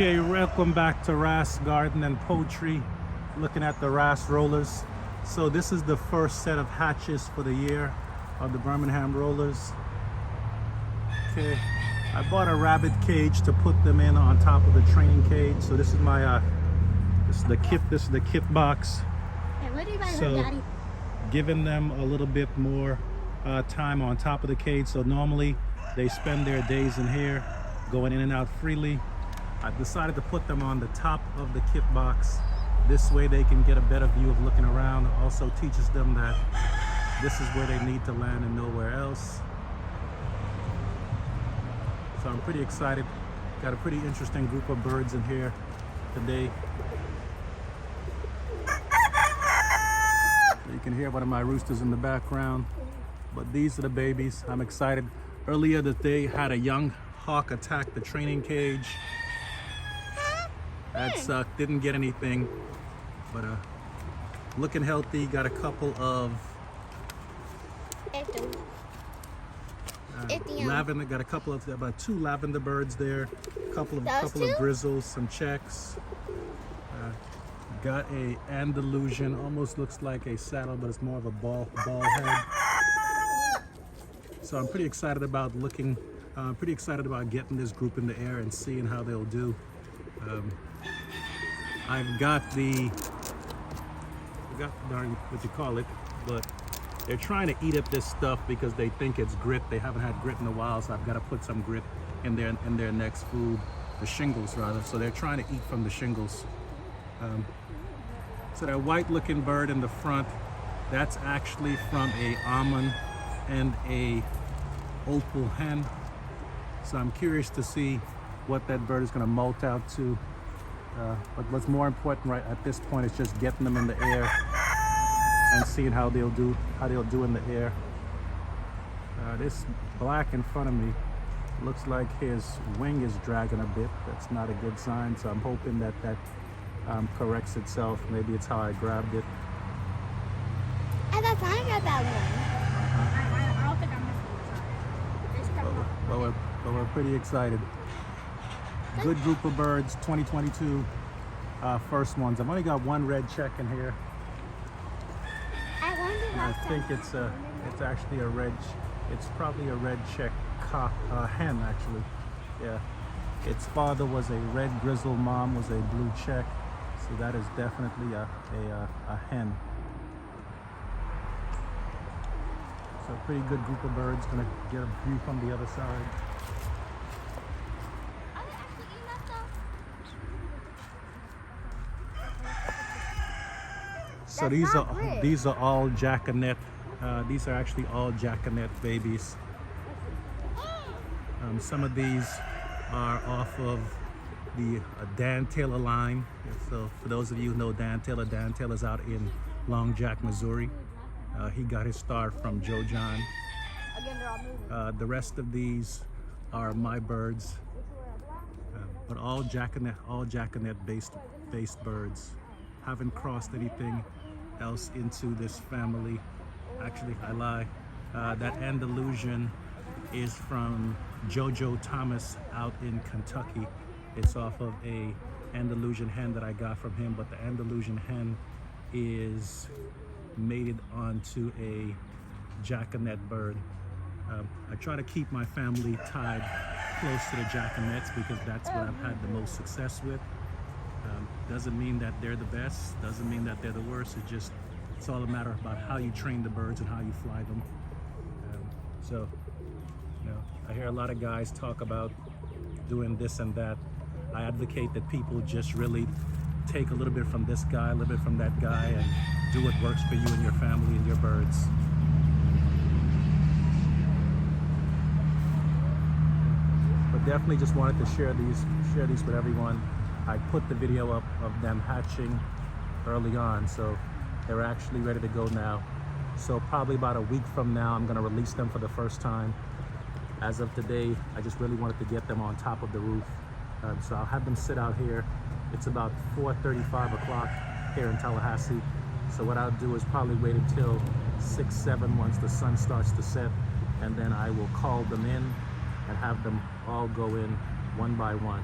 Okay, welcome back to Ras Garden and Poultry, looking at the Ras rollers. So this is the first set of hatches for the year of the Birmingham rollers. Okay, I bought a rabbit cage to put them in on top of the training cage. So this is my this is the kit box. Hey, what do you buy So her, Daddy? giving them a little bit more time on top of the cage. So normally they spend their days in here going in and out freely. I decided to put them on the top of the kit box. This way they can get a better view of looking around. Also teaches them that this is where they need to land and nowhere else. So I'm pretty excited. Got a pretty interesting group of birds in here today. You can hear one of my roosters in the background, but these are the babies. I'm excited. Earlier today, had a young hawk attack the training cage. That sucked, didn't get anything, but looking healthy. Got a couple of lavender, got a couple of, about 2 lavender birds there, couple of grizzles, some checks. Got a Andalusian, almost looks like a saddle, but it's more of a ball head. So I'm pretty excited about getting this group in the air and seeing how they'll do. I've got what you call it, but they're trying to eat up this stuff because they think it's grit. They haven't had grit in a while, so I've got to put some grit in their next food, the shingles rather. So they're trying to eat from the shingles. So that white looking bird in the front, that's actually from a almond and a opal hen. So I'm curious to see what that bird is going to molt out to. But what's more important right at this point is just getting them in the air and seeing how they'll do in the air. This black in front of me looks like his wing is dragging a bit. That's not a good sign, so I'm hoping that corrects itself. Maybe it's how I grabbed it. I thought I got that one. I don't think I'm missing Well, we're pretty excited. Good group of birds, 2022 first ones. I've only got one red check in here. I think it's actually a red. It's probably a red check hen actually. Yeah. Its father was a red grizzle, mom was a blue check. So that is definitely a hen. So a pretty good group of birds. Gonna get a view from the other side. So these are all jackanet. These are actually all jackanet babies. Some of these are off of the Dan Taylor line. So for those of you who know Dan Taylor's out in Long Jack, Missouri. He got his start from Joe John. The rest of these are my birds, but all jackanet based birds. Haven't crossed anything else into this family. Actually, I lie. That Andalusian is from Jojo Thomas out in Kentucky. It's off of a Andalusian hen that I got from him, but the Andalusian hen is mated onto a jackanet bird. I try to keep my family tied close to the jackanets because that's what I've had the most success with. Doesn't mean that they're the best, doesn't mean that they're the worst. It's all a matter about how you train the birds and how you fly them. So, I hear a lot of guys talk about doing this and that. I advocate that people just really take a little bit from this guy, a little bit from that guy, and do what works for you and your family and your birds. But definitely just wanted to share these with everyone. I put the video up of them hatching early on, so they're actually ready to go now. So probably about a week from now, I'm gonna release them for the first time. As of today, I just really wanted to get them on top of the roof. So I'll have them sit out here. It's about 4:35 o'clock here in Tallahassee. So what I'll do is probably wait until 6, 7 once the sun starts to set, and then I will call them in and have them all go in one by one.